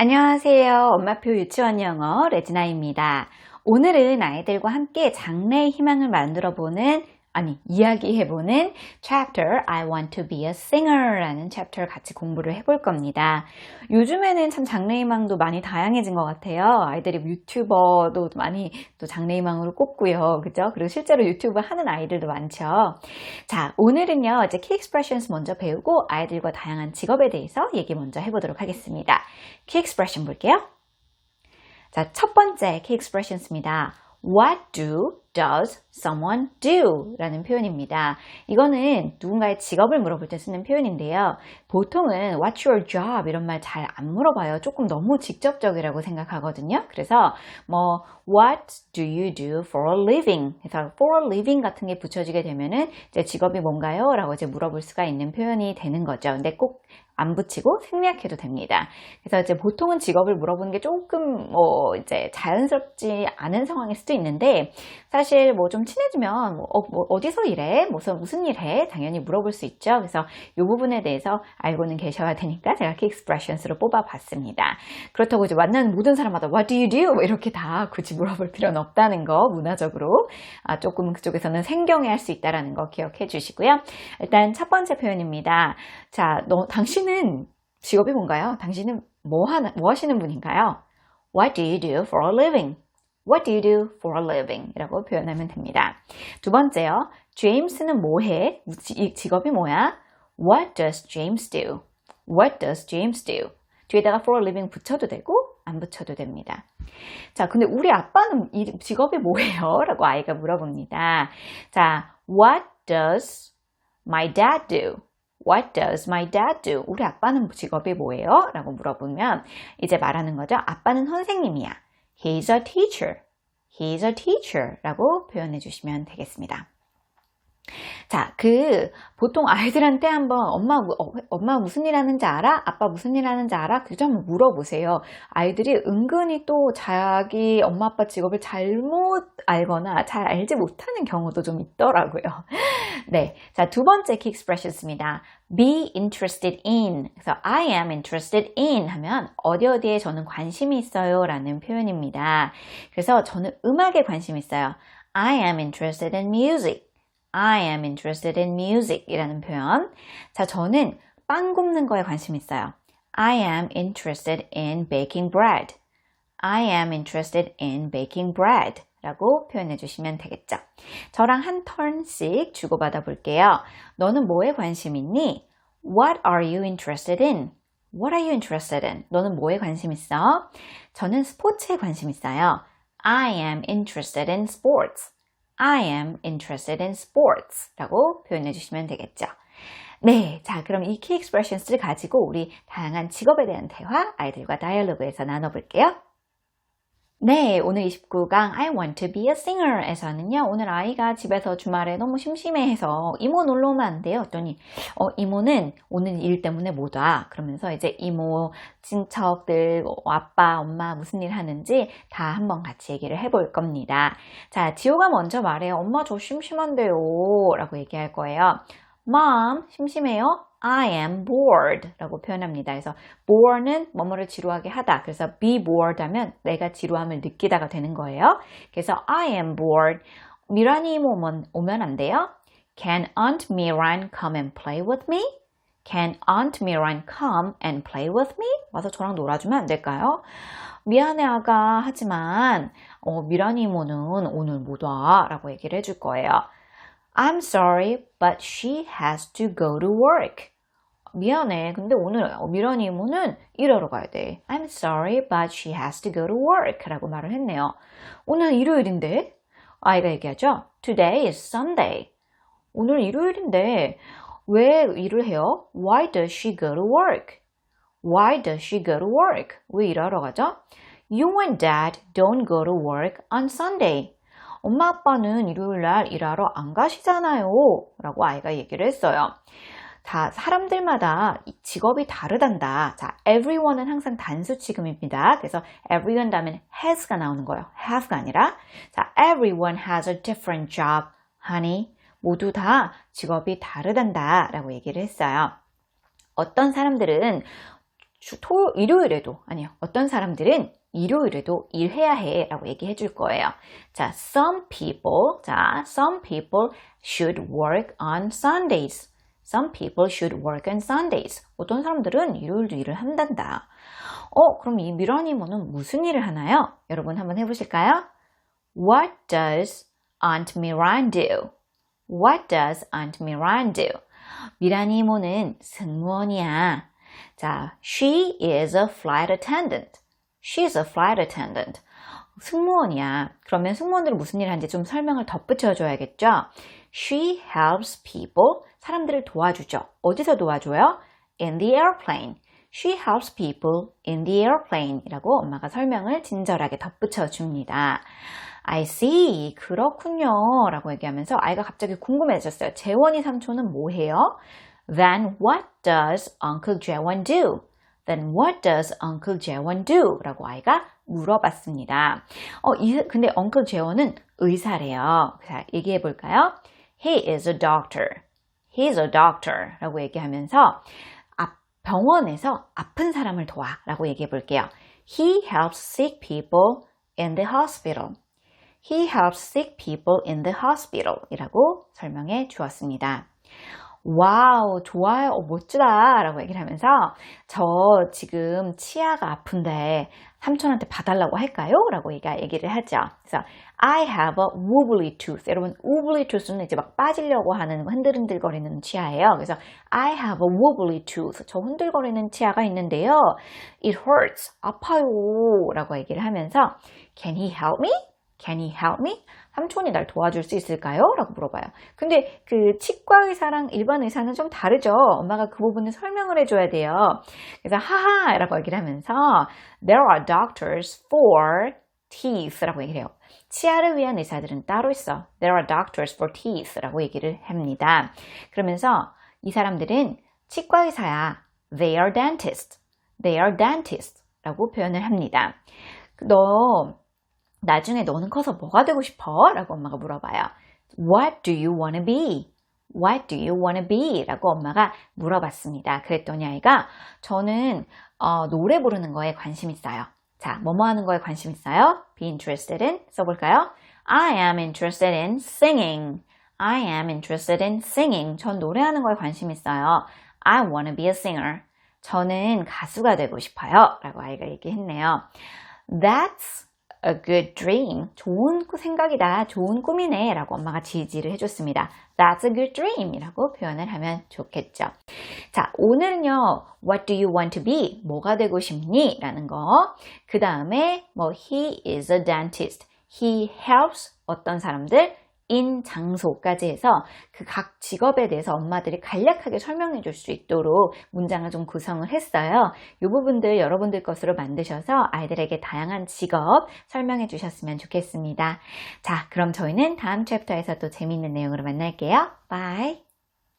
안녕하세요. 엄마표 유치원 영어 레지나입니다. 오늘은 아이들과 함께 장래의 희망을 이야기해보는 chapter I want to be a singer 라는 챕터를 같이 공부를 해볼 겁니다. 요즘에는 참 장래의 희망도 많이 다양해진 것 같아요. 아이들이 유튜버도 많이 또 장래의 희망으로 꼽고요. 그죠? 그리고 실제로 유튜브 하는 아이들도 많죠. 자, 오늘은요, 이제 key expressions 먼저 배우고 아이들과 다양한 직업에 대해서 얘기 먼저 해보도록 하겠습니다. key expression 볼게요. 자, 첫 번째 key expressions입니다. What does someone do? 라는 표현입니다. 이거는 누군가의 직업을 물어볼 때 쓰는 표현인데요. 보통은 What's your job? 이런 말 잘 안 물어봐요. 조금 너무 직접적이라고 생각하거든요. 그래서 What do you do for a living? 그래서 for a living 같은 게 붙여지게 되면은 이제 직업이 뭔가요? 라고 이제 물어볼 수가 있는 표현이 되는 거죠. 근데 꼭 안 붙이고 생략해도 됩니다. 그래서 이제 보통은 직업을 물어보는 게 조금 이제 자연스럽지 않은 상황일 수도 있는데 사실 좀 친해지면 어디서 일해? 무슨 일 해? 당연히 물어볼 수 있죠. 그래서 이 부분에 대해서 알고는 계셔야 되니까 제가 key expressions로 뽑아봤습니다. 그렇다고 이제 만나는 모든 사람마다 What do you do? 이렇게 다 굳이 물어볼 필요는 없다는 거 문화적으로 조금 그쪽에서는 생경해할 수 있다는 거 기억해 주시고요. 일단 첫 번째 표현입니다. 자, 당신은 직업이 뭔가요? 당신은 뭐 하시는 분인가요? What do you do for a living? What do you do for a living? 이라고 표현하면 됩니다. 두 번째요. 제임스는 뭐 해? 이 직업이 뭐야? What does James do? What does James do? 뒤에다가 for a living 붙여도 되고 안 붙여도 됩니다. 자, 근데 우리 아빠는 이 직업이 뭐예요? 라고 아이가 물어봅니다. 자, What does my dad do? What does my dad do? 우리 아빠는 직업이 뭐예요? 라고 물어보면 이제 말하는 거죠. 아빠는 선생님이야. He's a teacher. He's a teacher 라고 표현해 주시면 되겠습니다. 자, 보통 아이들한테 한번 엄마 무슨 일 하는지 알아? 아빠 무슨 일 하는지 알아? 그저 한번 물어보세요. 아이들이 은근히 또 자기 엄마 아빠 직업을 잘못 알거나 잘 알지 못하는 경우도 좀 있더라고요. 네. 자, 두 번째 key expressions입니다. be interested in. 그래서 I am interested in 하면 어디에 저는 관심이 있어요 라는 표현입니다. 그래서 저는 음악에 관심이 있어요. I am interested in music. I am interested in music 이라는 표현. 자, 저는 빵 굽는 거에 관심 있어요. I am interested in baking bread. I am interested in baking bread 라고 표현해 주시면 되겠죠. 저랑 한 턴씩 주고받아 볼게요. 너는 뭐에 관심 있니? What are you interested in? What are you interested in? 너는 뭐에 관심 있어? 저는 스포츠에 관심 있어요. I am interested in sports. I am interested in sports 라고 표현해 주시면 되겠죠. 네, 자, 그럼 이 key expressions를 가지고 우리 다양한 직업에 대한 대화 아이들과 다이얼로그에서 나눠볼게요. 네, 오늘 29강 I want to be a singer 에서는요, 오늘 아이가 집에서 주말에 너무 심심해해서 이모 놀러 오면 안 돼요? 했더니 이모는 오늘 일 때문에 못 와. 그러면서 이제 이모, 친척들, 아빠, 엄마 무슨 일 하는지 다 한번 같이 얘기를 해볼 겁니다. 자, 지호가 먼저 말해요. 엄마 저 심심한데요 라고 얘기할 거예요. Mom, 심심해요? I am bored 라고 표현합니다. 그래서 bore는 뭐뭐를 지루하게 하다. 그래서 be bored 하면 내가 지루함을 느끼다가 되는 거예요. 그래서 I am bored. 미란이 이모 오면 안 돼요? Can Aunt Miran come and play with me? Can Aunt Miran come and play with me? 와서 저랑 놀아주면 안 될까요? 미안해 아가 하지만 미란이 이모는 오늘 못 와 라고 얘기를 해줄 거예요. I'm sorry, but she has to go to work. 미안해. 근데 오늘 미란이 이모는 일하러 가야 돼. I'm sorry, but she has to go to work. 라고 말을 했네요. 오늘 일요일인데? 아이가 얘기하죠. Today is Sunday. 오늘 일요일인데 왜 일을 해요? Why does she go to work? Why does she go to work? 왜 일하러 가죠? You and Dad don't go to work on Sunday. 엄마 아빠는 일요일날 일하러 안 가시잖아요 라고 아이가 얘기를 했어요. 다 사람들마다 직업이 다르단다. 자, everyone은 항상 단수 취급입니다. 그래서 everyone 다음에 has가 나오는 거예요. have가 아니라 자, everyone has a different job, honey. 모두 다 직업이 다르단다 라고 얘기를 했어요. 어떤 사람들은 일요일에도, 아니요, 어떤 사람들은 일요일에도 일해야 해 라고 얘기해 줄 거예요. 자, some people should work on Sundays. Some people should work on Sundays. 어떤 사람들은 일요일도 일을 한단다. 그럼 이 미라니모는 무슨 일을 하나요? 여러분 한번 해보실까요? What does Aunt Miran do? What does Aunt Miran do? 미라니모는 승무원이야. 자, she is a flight attendant. She's a flight attendant. 승무원이야. 그러면 승무원들은 무슨 일을 하는지 좀 설명을 덧붙여 줘야겠죠? She helps people. 사람들을 도와주죠. 어디서 도와줘요? In the airplane. She helps people in the airplane 이라고 엄마가 설명을 친절하게 덧붙여 줍니다. I see. 그렇군요. 라고 얘기하면서 아이가 갑자기 궁금해졌어요. 재원이 삼촌은 뭐 해요? Then what does Uncle 재원 do? Then what does Uncle 재원 do? 라고 아이가 물어봤습니다. 근데 Uncle 재원은 의사래요. 자, 얘기해 볼까요? He is a doctor. He's a doctor. 라고 얘기하면서 병원에서 아픈 사람을 도와 라고 얘기해 볼게요. He helps sick people in the hospital. He helps sick people in the hospital 이라고 설명해 주었습니다. 와우, 좋아요, 멋지다 라고 얘기를 하면서 저 지금 치아가 아픈데 삼촌한테 봐달라고 할까요? 라고 얘기를 하죠. 그래서 I have a wobbly tooth. 여러분, wobbly tooth는 이제 막 빠지려고 하는 흔들흔들거리는 치아예요. 그래서 I have a wobbly tooth. 저 흔들거리는 치아가 있는데요. It hurts. 아파요. 라고 얘기를 하면서 Can he help me? Can he help me? 삼촌이 날 도와줄 수 있을까요? 라고 물어봐요. 근데 그 치과 의사랑 일반 의사는 좀 다르죠. 엄마가 그 부분을 설명을 해줘야 돼요. 그래서 하하 라고 얘기를 하면서 There are doctors for teeth 라고 얘기를 해요. 치아를 위한 의사들은 따로 있어. There are doctors for teeth 라고 얘기를 합니다. 그러면서 이 사람들은 치과 의사야. They are dentists. They are dentists 라고 표현을 합니다. 나중에 너는 커서 뭐가 되고 싶어? 라고 엄마가 물어봐요. What do you want to be? What do you want to be? 라고 엄마가 물어봤습니다. 그랬더니 아이가 저는 노래 부르는 거에 관심 있어요. 자, 뭐뭐 하는 거에 관심 있어요? Be interested in 써볼까요? I am interested in singing. I am interested in singing. 전 노래하는 거에 관심 있어요. I want to be a singer. 저는 가수가 되고 싶어요. 라고 아이가 얘기했네요. That's a good dream. 좋은 생각이다. 좋은 꿈이네. 라고 엄마가 지지를 해줬습니다. That's a good dream. 이라고 표현을 하면 좋겠죠. 자, 오늘은요. What do you want to be? 뭐가 되고 싶니? 라는 거. 그 다음에 he is a dentist. He helps 어떤 사람들 in 장소까지 해서 그 각 직업에 대해서 엄마들이 간략하게 설명해 줄 수 있도록 문장을 좀 구성을 했어요. 이 부분들 여러분들 것으로 만드셔서 아이들에게 다양한 직업 설명해 주셨으면 좋겠습니다. 자, 그럼 저희는 다음 챕터에서 또 재미있는 내용으로 만날게요. Bye!